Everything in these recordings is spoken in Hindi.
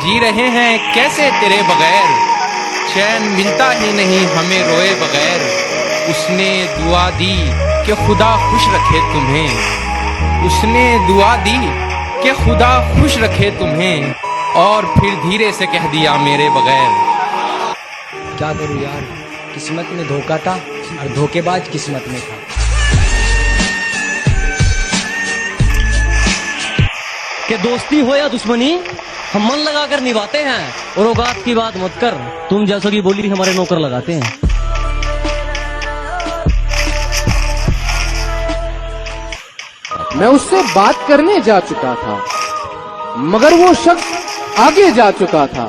जी रहे हैं कैसे तेरे बगैर, चैन मिलता ही नहीं हमें रोए बगैर। उसने दुआ दी कि खुदा खुश रखे तुम्हें, उसने दुआ दी कि खुदा खुश रखे तुम्हें, और फिर धीरे से कह दिया मेरे बगैर। क्या करूं यार, किस्मत में धोखा था और धोखेबाज किस्मत में था। कि दोस्ती हो या दुश्मनी हम मन लगाकर निभाते हैं, और औकात की बात मत कर, तुम जैसों की बोली हमारे नौकर लगाते हैं। मैं उससे बात करने जा चुका था, मगर वो शख्स आगे जा चुका था।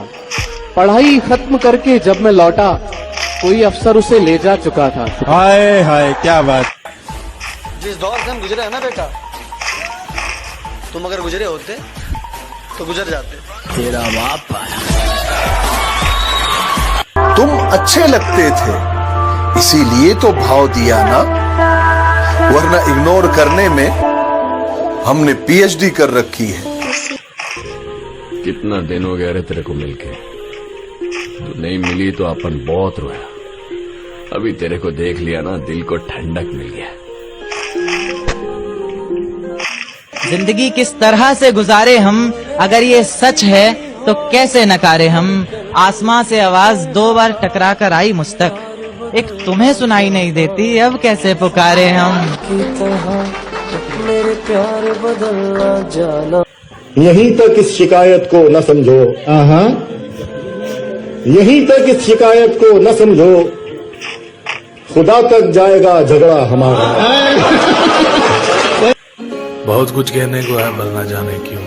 पढ़ाई खत्म करके जब मैं लौटा, कोई अफसर उसे ले जा चुका था। हाय हाय क्या बात। जिस दौर से हम गुजरे हैं ना बेटा, तुम अगर गुजरे होते तो गुजर जाते। तेरा बाप तुम अच्छे लगते थे इसीलिए तो भाव दिया ना, वरना इग्नोर करने में हमने पीएचडी कर रखी है। कितना दिन हो गया रे तेरे को मिलके, तू नहीं मिली तो अपन बहुत रोया। अभी तेरे को देख लिया ना, दिल को ठंडक मिल गया। जिंदगी किस तरह से गुजारे हम, अगर ये सच है तो कैसे नकारे हम। आसमां से आवाज 2 बार टकरा कर आई मुझ तक, एक तुम्हें सुनाई नहीं देती, अब कैसे पुकारे हम। मेरे प्यार बदलना जाना। यहीं तक इस शिकायत को न समझो, यहीं तक इस शिकायत को न समझो, खुदा तक जाएगा झगड़ा हमारा। बहुत कुछ कहने को है, बल ना जाने क्यों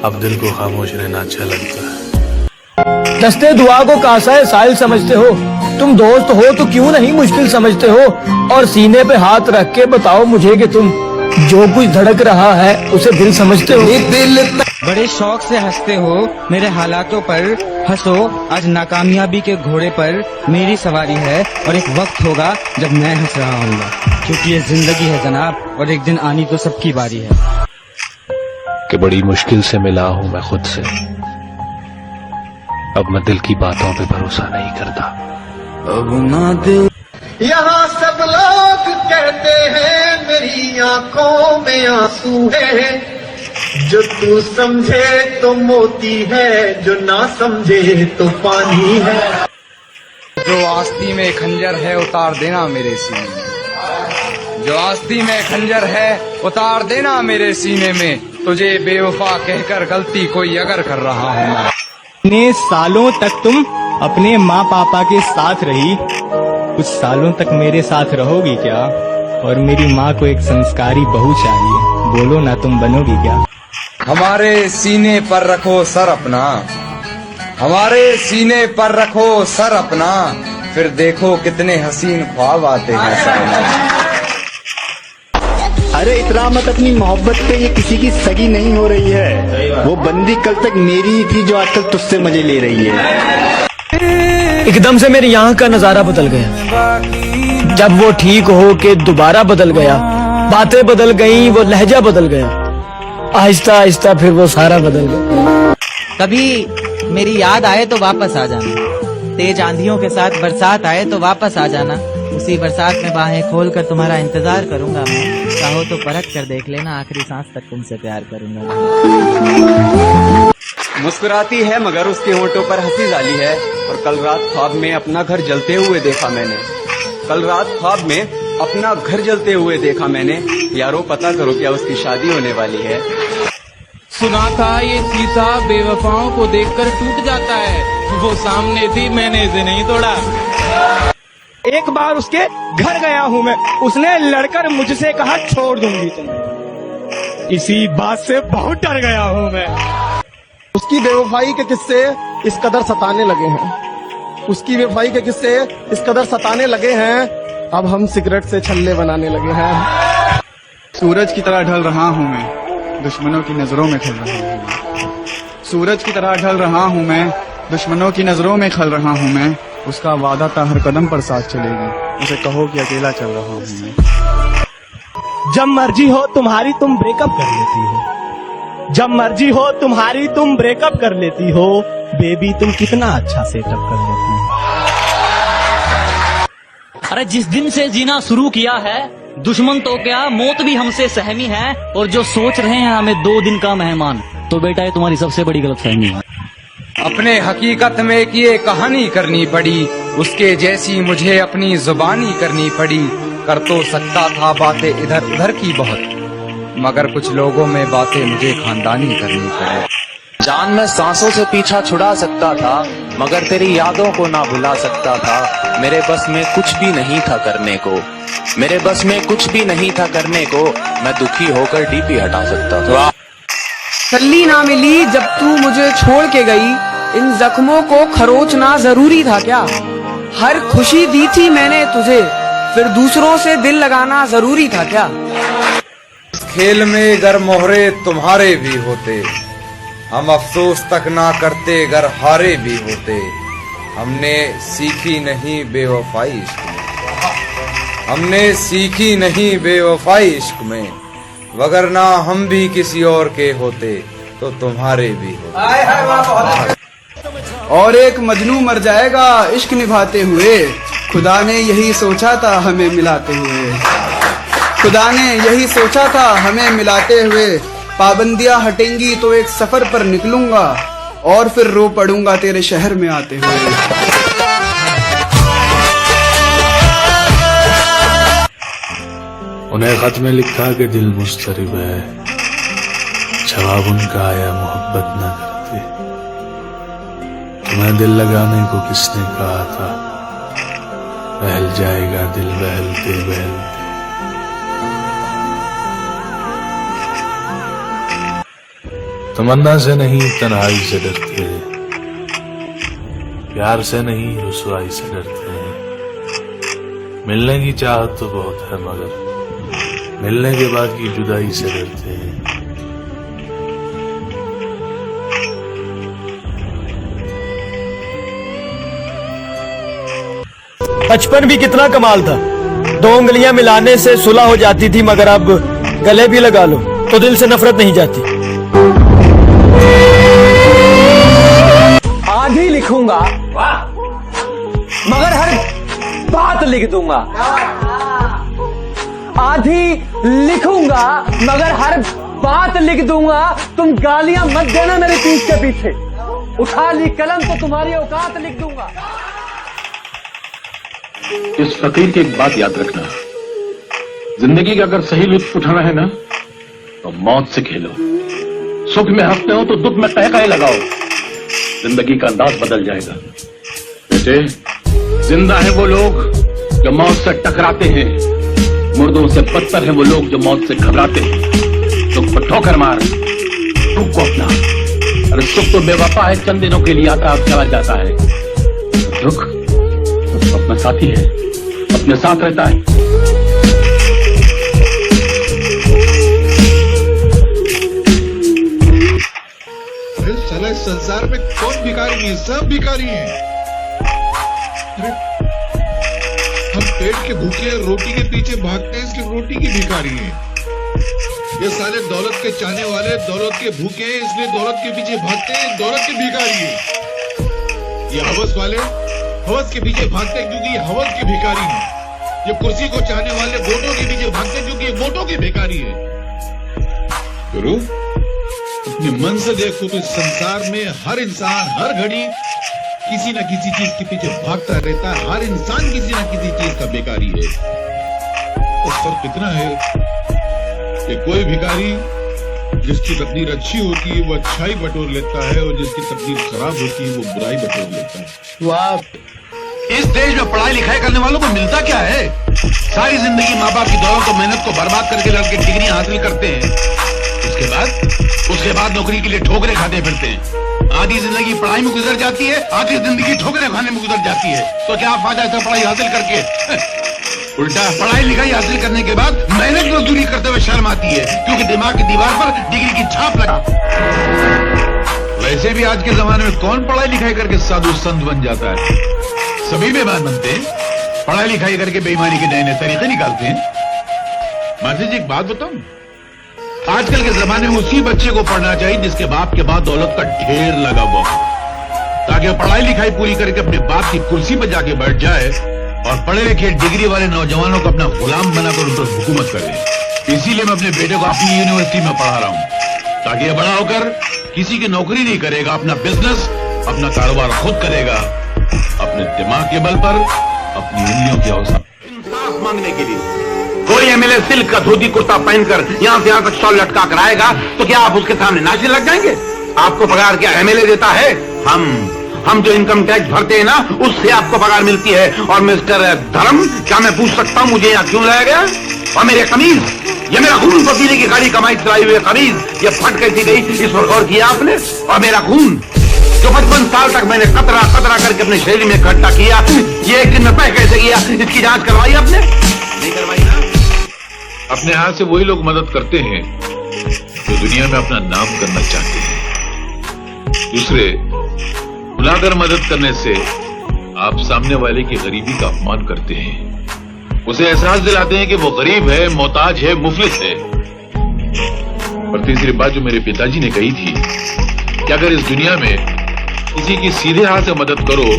अब दिल को खामोश रहना अच्छा लगता है। दस्ते दुआ को कासा साहिल समझते हो, तुम दोस्त हो तो क्यों नहीं मुश्किल समझते हो। और सीने पे हाथ रख के बताओ मुझे कि तुम जो कुछ धड़क रहा है उसे दिल समझते हो। बड़े शौक से हंसते हो मेरे हालातों पर, हंसो आज नाकामयाबी के घोड़े पर मेरी सवारी है, और एक वक्त होगा जब मैं हंस रहा हूँगा, क्योंकि ये जिंदगी है जनाब, और एक दिन आनी तो सबकी बारी है। कि बड़ी मुश्किल से मिला हूं मैं खुद से, अब मैं दिल की बातों पे भरोसा नहीं करता। अब ना दिल। यहाँ सब लोग कहते हैं मेरी आंखों में आंसू है, जो तू समझे तो मोती है, जो ना समझे तो पानी है। जो आस्ती में खंजर है उतार देना मेरे सीने में, जो आस्ती में खंजर है उतार देना मेरे सीने में। तुझे बेवफा कहकर गलती कोई अगर कर रहा हूँ मैं। इतने सालों तक तुम अपने माँ पापा के साथ रही, कुछ सालों तक मेरे साथ रहोगी क्या? और मेरी माँ को एक संस्कारी बहू चाहिए, बोलो ना तुम बनोगी क्या? हमारे सीने पर रखो सर अपना, हमारे सीने पर रखो सर अपना, फिर देखो कितने हसीन ख्वाब आते हैं सामने। अरे इतना मत अपनी मोहब्बत पे, ये किसी की सगी नहीं हो रही है। वो बंदी कल तक मेरी ही थी जो आजकल तुझसे मजे ले रही है। एकदम से मेरे यहाँ का नजारा बदल गया, जब वो ठीक हो के दोबारा बदल गया, बातें बदल गई, वो लहजा बदल गया, आहिस्ता आहिस्ता फिर वो सारा बदल गया। कभी मेरी याद आए तो वापस आ जाना, तेज आंधियों के साथ बरसात आए तो वापस आ जाना, उसी बरसात में बाहें खोलकर तुम्हारा इंतजार करूंगा मैं। चाहो तो परख कर देख लेना, आखिरी सांस तक तुमसे प्यार करूंगा। मुस्कुराती है मगर उसके होंठों पर हंसी जाली है, और कल रात ख्वाब में अपना घर जलते हुए देखा मैंने, कल रात ख्वाब में अपना घर जलते हुए देखा मैंने। यारो पता करो क्या उसकी शादी होने वाली है। सुना था ये शीशा बेवफाओं को देखकर टूट जाता है, वो सामने थी मैंने इसे नहीं तोड़ा। एक बार उसके घर गया हूँ मैं, उसने लड़कर मुझसे कहा छोड़ दूंगी तुम्हें। इसी बात से बहुत डर गया हूँ मैं। उसकी बेवफाई के किस्से इस कदर सताने लगे हैं, उसकी बेवफाई के किस्से इस कदर सताने लगे हैं, अब हम सिगरेट से छल्ले बनाने लगे हैं। सूरज की तरह ढल रहा हूँ मैं, दुश्मनों की नजरों में खल रहा हूँ। सूरज की तरह ढल रहा हूँ मैं, दुश्मनों की नजरों में खल रहा हूँ मैं। उसका वादा था हर कदम पर साथ चलेगी, उसे कहो कि अकेला चल रहा हूँ मैं। जब मर्जी हो तुम्हारी तुम ब्रेकअप कर लेती हो, जब मर्जी हो तुम्हारी तुम ब्रेकअप कर लेती हो, बेबी तुम कितना अच्छा सेटअप कर लेती हो। अरे जिस दिन से जीना शुरू किया है, दुश्मन तो क्या मौत भी हमसे सहमी है, और जो सोच रहे हैं हमें 2 दिन का मेहमान, तो बेटा ये तुम्हारी सबसे बड़ी गलतफहमी है। अपने हकीकत में एक ये कहानी करनी पड़ी, उसके जैसी मुझे अपनी जुबानी करनी पड़ी। कर तो सकता था बातें इधर उधर की बहुत, मगर कुछ लोगों में बातें मुझे खानदानी करनी पड़ी। जान मैं सांसों से पीछा छुड़ा सकता था, मगर तेरी यादों को ना भुला सकता था। मेरे बस में कुछ भी नहीं था करने को, मेरे बस में कुछ भी नहीं था करने को। मैं दुखी होकर डीपी हटा सकता था। तसल्ली ना मिली जब तू मुझे छोड़ के गई, इन जख्मों को खरोचना जरूरी था क्या? हर खुशी दी थी मैंने तुझे, फिर दूसरों से दिल लगाना जरूरी था क्या? इस खेल में अगर मोहरे तुम्हारे भी होते, हम अफसोस तक ना करते अगर हारे भी होते। हमने सीखी नहीं बेवफाई इश्क में, हमने सीखी नहीं बेवफाई इश्क में, वगरना हम भी किसी और के होते तो तुम्हारे भी होते। और एक मजनू मर जाएगा इश्क निभाते हुए, खुदा ने यही सोचा था हमें मिलाते हुए। खुदा ने यही सोचा था हमें मिलाते हुए। पाबंदियां हटेंगी तो एक सफर पर निकलूंगा, और फिर रो पड़ूंगा तेरे शहर में आते हुए। उन्हें खत में लिखा कि दिल मुस्तरिब है, जवाब उनका आया मोहब्बत न करते। तुम्हें दिल लगाने को किसने कहा था, बहल जाएगा दिल बहलते बहलते। तमन्ना से नहीं तन्हाई से डरते, प्यार से नहीं रुसवाई से डरते हैं। मिलने की चाहत तो बहुत है, मगर मिलने के बाद की जुदाई से डरते हैं। बचपन भी कितना कमाल था, 2 उंगलियां मिलाने से सुलह हो जाती थी, मगर अब गले भी लगा लो तो दिल से नफरत नहीं जाती। आज ही लिखूंगा मगर हर बात लिख दूंगा, आज ही लिखूंगा मगर हर बात लिख दूंगा। तुम गालियां मत देना मेरे पीठ के पीछे, उठा ली कलम तो तुम्हारी औकात लिख दूंगा। इस फकीर की एक बात याद रखना, जिंदगी का अगर सही लुत्फ उठाना है ना, तो मौत से खेलो। सुख में हंसते हो तो दुख में कहकाए लगाओ, जिंदगी का अंदाज बदल जाएगा। बेटे, जिंदा है वो लोग जो मौत से टकराते हैं, मुर्दों से बदतर है वो लोग जो मौत से घबराते हैं। दुख को ठोकर मार, दुख को अपना। अरे सुख तो बेवफा है, चंद दिनों के लिए आता और चला जाता है। दुख अपना साथी है, अपने साथ रहता है। साला संसार में कौन भिखारी नहीं है, सब भिखारी हैं। अरे हम पेट के भूखे रोटी के पीछे भागते हैं, इसकी रोटी की भिखारी हैं। ये साले दौलत के चाहने वाले दौलत के भूखे हैं, इसलिए दौलत के पीछे भागते हैं, दौलत के भिखारी हैं। ये हवस वाले हवस के पीछे भागते हैं क्योंकि ये हवस के भिखारी हैं। ये कुर्सी को चाहने वाले वोटों के पीछे भागते हैं क्योंकि ये वोटों के भिखारी है। गुरु, अपने मन से देखो तो इस संसार में हर इंसान हर घड़ी किसी न किसी चीज के पीछे भागता रहता है। हर इंसान किसी न किसी चीज का भिखारी है। तो फर्क इतना है कि कोई भिखारी जिसकी तकदीर अच्छी होती है वो अच्छाई बटोर लेता है, और जिसकी तकदीर खराब होती है वो बुराई बटोर लेता है। वाह, इस देश में पढ़ाई लिखाई करने वालों को मिलता क्या है? सारी जिंदगी माँ बाप की दौलत और मेहनत को बर्बाद करके लड़के डिग्रियां हासिल करते हैं, उसके बाद नौकरी के लिए ठोकरें खाते फिरते हैं। आधी जिंदगी पढ़ाई में गुजर जाती है, आधी जिंदगी ठोकरें खाने में गुजर जाती है। तो क्या फायदा ऐसा पढ़ाई हासिल करके? उल्टा पढ़ाई लिखाई हासिल करने के बाद मेहनत मजदूरी करते हुए शर्म आती है, क्योंकि दिमाग की दीवार पर डिग्री की छाप लगा। वैसे भी आज के जमाने में कौन पढ़ाई लिखाई करके साधु संत बन जाता है? सभी बेईमान बनते हैं, पढ़ाई लिखाई करके बेईमानी के नए नए तरीके निकालते हैं। माता जी एक बात बताऊं, आजकल के जमाने में उसी बच्चे को पढ़ना चाहिए जिसके बाप के बाद दौलत का ढेर लगा हुआ हो, ताकि वो पढ़ाई लिखाई पूरी करके अपने बाप की कुर्सी पर जाके बैठ जाए और पढ़े लिखे डिग्री वाले नौजवानों को अपना गुलाम बनाकर उन पर हुकूमत करे। इसीलिए मैं अपने बेटे को अपनी यूनिवर्सिटी में पढ़ा रहा हूँ, ताकि ये बड़ा होकर किसी की नौकरी नहीं करेगा, अपना बिजनेस, अपना कारोबार खुद करेगा, अपने दिमाग के बल पर, अपनी उंगलियों की औसत इंसाफ मांगने के लिए। कोई एमएलए सिल्क का धोती कुर्ता पहनकर यहां से यहां तक शॉल लटका कर आएगा तो क्या आप उसके सामने नाचने लग जाएंगे? आपको पगार क्या एमएलए देता है? हम जो इनकम टैक्स भरते हैं ना, उससे आपको पगार मिलती है। और मिस्टर धर्म, क्या मैं पूछ सकता हूं मुझे यहाँ क्यों लाया गया? और मेरे कमीज, ये मेरा खून पसीने की गाड़ी कमाई चलाई हुई कमीज, ये फट कैसी गई, इस पर गौर किया आपने? और मेरा खून जो 55 साल तक मैंने कतरा कतरा करके अपने शरीर में इकट्ठा किया, ये एक दिन में बह कैसे गया? इसकी जांच करवाई आपने? नहीं करवाई ना? अपने हाथ से वही लोग मदद करते हैं जो दुनिया में अपना नाम करना चाहते हैं। दूसरे बुलाकर मदद करने से आप सामने वाले की गरीबी का अपमान करते हैं, उसे एहसास दिलाते हैं कि वो गरीब है, मोहताज है, मुफलिस है। और तीसरी बात जो मेरे पिताजी ने कही थी कि अगर इस दुनिया में किसी की सीधे हाथ से मदद करो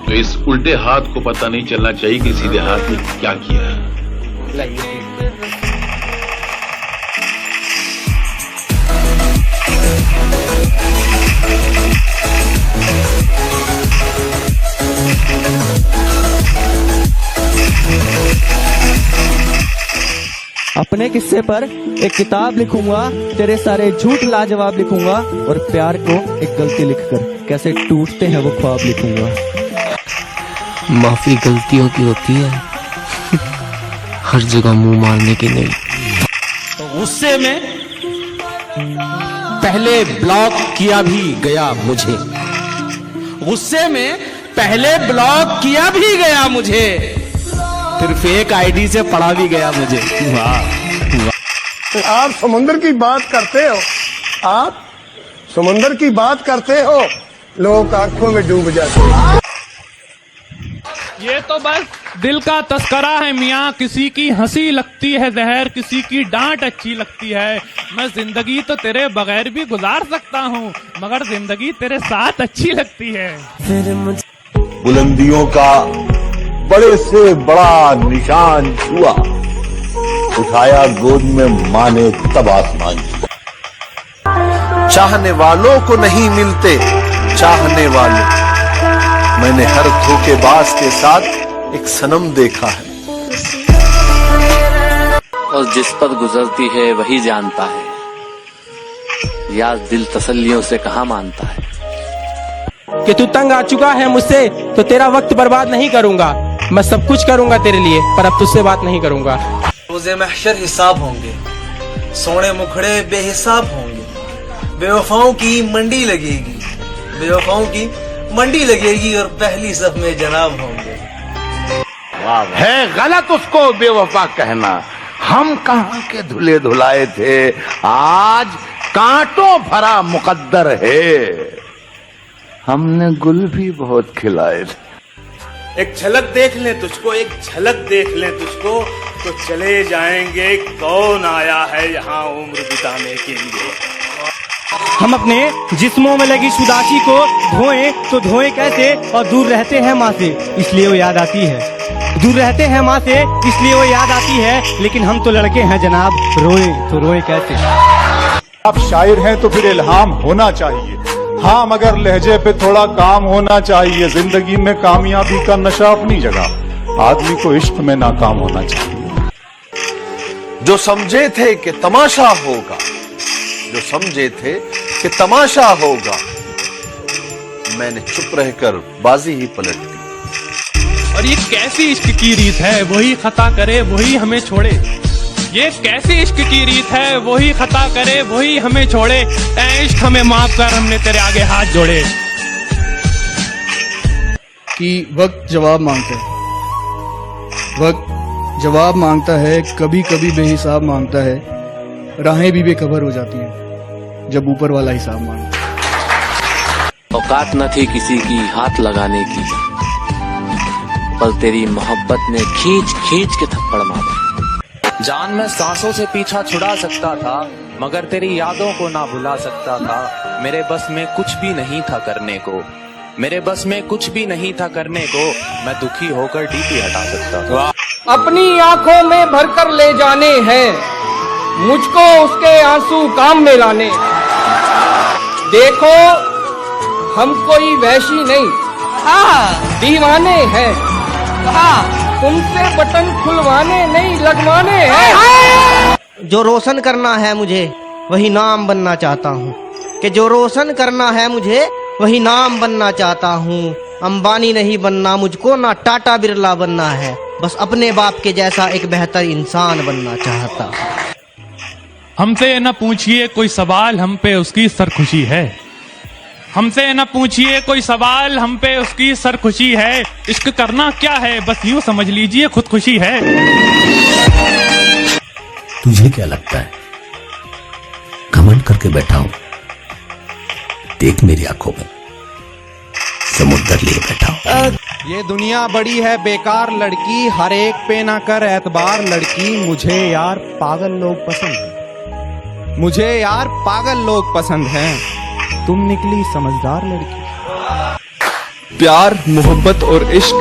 तो इस उल्टे हाथ को पता नहीं चलना चाहिए कि सीधे हाथ ने क्या किया। अपने किस्से पर एक किताब लिखूंगा, तेरे सारे झूठ लाजवाब लिखूंगा और प्यार को एक गलती लिखकर कैसे टूटते हैं वो ख्वाब लिखूंगा। माफी गलतियों की होती है, हर जगह मुंह मारने की नहीं। तो गुस्से में पहले ब्लॉक किया भी गया मुझे, गुस्से में पहले ब्लॉक किया भी गया मुझे, फिर फेक आईडी से पढ़ा भी गया मुझे। वाह। आप समुंदर की बात करते हो, आप समुंदर की बात करते हो, लोग आंखों में डूब जाते हैं। ये तो बस दिल का तस्करा है मियाँ, किसी की हंसी लगती है जहर, किसी की डांट अच्छी लगती है। मैं जिंदगी तो तेरे बगैर भी गुजार सकता हूँ, मगर जिंदगी तेरे साथ अच्छी लगती है। बुलंदियों का बड़े से बड़ा निशान छुआ, उठाया गोद में माँ ने तब आसमान छुआ। चाहने वालों को नहीं मिलते चाहने वाले, मैंने हर धोखेबाज के साथ एक सनम देखा है। और जिस पर गुजरती है वही जानता है, यार दिल तसल्लियों से कहाँ मानता है। कि तू तंग आ चुका है मुझसे तो तेरा वक्त बर्बाद नहीं करूंगा, मैं सब कुछ करूंगा तेरे लिए, पर अब तुझसे बात नहीं करूंगा। रोज़े महशर हिसाब होंगे, सोने मुखड़े बेहिसाब होंगे, बेवफाओं की मंडी लगेगी, बेवफाओं की मंडी लगेगी और पहली सफ में जनाब होंगे। है गलत उसको बेवफा कहना, हम कहाँ के धुले धुलाए थे, आज कांटों भरा मुकद्दर है। हमने गुल भी बहुत खिलाए थे। एक झलक देख ले तुझको, एक झलक देख ले तुझको, तो चले जाएंगे कौन आया है यहाँ उम्र बिताने के लिए। हम अपने जिस्मों में लगी शुदाशी को धोएं तो धोएं कैसे, और दूर रहते हैं माँ से इसलिए वो याद आती है, दूर रहते हैं माँ से इसलिए वो याद आती है, लेकिन हम तो लड़के हैं जनाब, रोएं तो रोएं कैसे। आप शायर हैं तो फिर इल्हाम होना चाहिए, हाँ मगर लहजे पे थोड़ा काम होना चाहिए। जिंदगी में कामयाबी का नशा अपनी जगह, आदमी को इश्क में नाकाम होना चाहिए। जो समझे थे कि तमाशा होगा, जो समझे थे कि तमाशा होगा, मैंने चुप रहकर बाजी ही पलट दी। और ये कैसी इश्क की रीत है, वही खता करे वही हमें छोड़े। ये कैसी इश्क की रीत है, वही खता करे वही हमें छोड़े। ऐ इश्क हमें माफ कर, हमने तेरे आगे हाथ जोड़े। कि वक्त जवाब मांगता है, वक्त जवाब मांगता है, कभी कभी बेहिसाब मांगता है, राहें भी बेखबर हो जाती हैं जब ऊपर वाला हिसाब मांगता है। औकात न थी किसी की हाथ लगाने की, पर तेरी मोहब्बत ने खींच खींच के थप्पड़ मारा। जान मैं सांसों से पीछा छुड़ा सकता था, मगर तेरी यादों को ना भुला सकता था। मेरे बस में कुछ भी नहीं था करने को, मेरे बस में कुछ भी नहीं था करने को। मैं दुखी होकर डीपी हटा सकता था। अपनी आंखों में भरकर ले जाने हैं, मुझको उसके आंसू काम में लाने। देखो हम कोई वैशी नहीं, दीवाने हैं। तुमसे बटन खुलवाने नहीं लगवाने हैं। जो रोशन करना है मुझे वही नाम बनना चाहता हूँ, कि जो रोशन करना है मुझे वही नाम बनना चाहता हूँ। अंबानी नहीं बनना मुझको, ना टाटा बिरला बनना है, बस अपने बाप के जैसा एक बेहतर इंसान बनना चाहता हूँ। हमसे न पूछिए कोई सवाल, हम पे उसकी सरखुशी है। हमसे न पूछिए कोई सवाल, हम पे उसकी सरखुशी है। इश्क करना क्या है, बस यूं समझ लीजिए खुदकुशी है। तुझे क्या लगता है घमंड करके बैठा हूं? देख मेरी आंखों में समुद्र लिए बैठा हूं। ये दुनिया बड़ी है बेकार लड़की, हर एक पे ना कर एतबार लड़की। मुझे यार पागल लोग पसंद हैं, मुझे यार पागल लोग पसंद हैं। तुम निकली समझदार लड़की। प्यार मोहब्बत और इश्क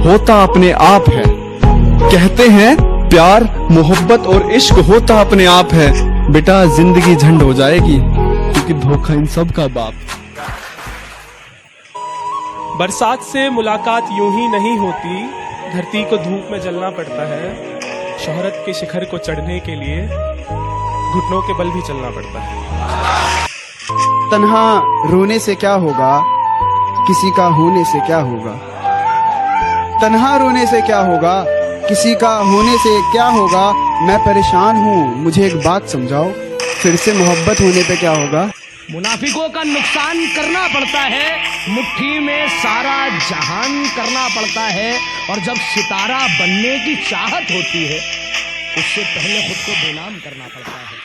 होता अपने आप है। कहते हैं प्यार मोहब्बत और इश्क होता अपने आप है। बेटा जिंदगी झंड हो जाएगी क्योंकि धोखा इन सब का बाप। बरसात से मुलाकात यूं ही नहीं होती, धरती को धूप में जलना पड़ता है। शोहरत के शिखर को चढ़ने के लिए घुटनों के बल भी चलना पड़ता है। तन्हा रोने से क्या होगा, किसी का होने से क्या होगा। तन्हा रोने से क्या होगा, किसी का होने से क्या होगा। मैं परेशान हूँ, मुझे एक बात समझाओ, फिर से मोहब्बत होने पे क्या होगा। मुनाफिकों का नुकसान करना पड़ता है, मुट्ठी में सारा जहान करना पड़ता है। और जब सितारा बनने की चाहत होती है, उससे पहले खुद को बेनाम करना पड़ता है।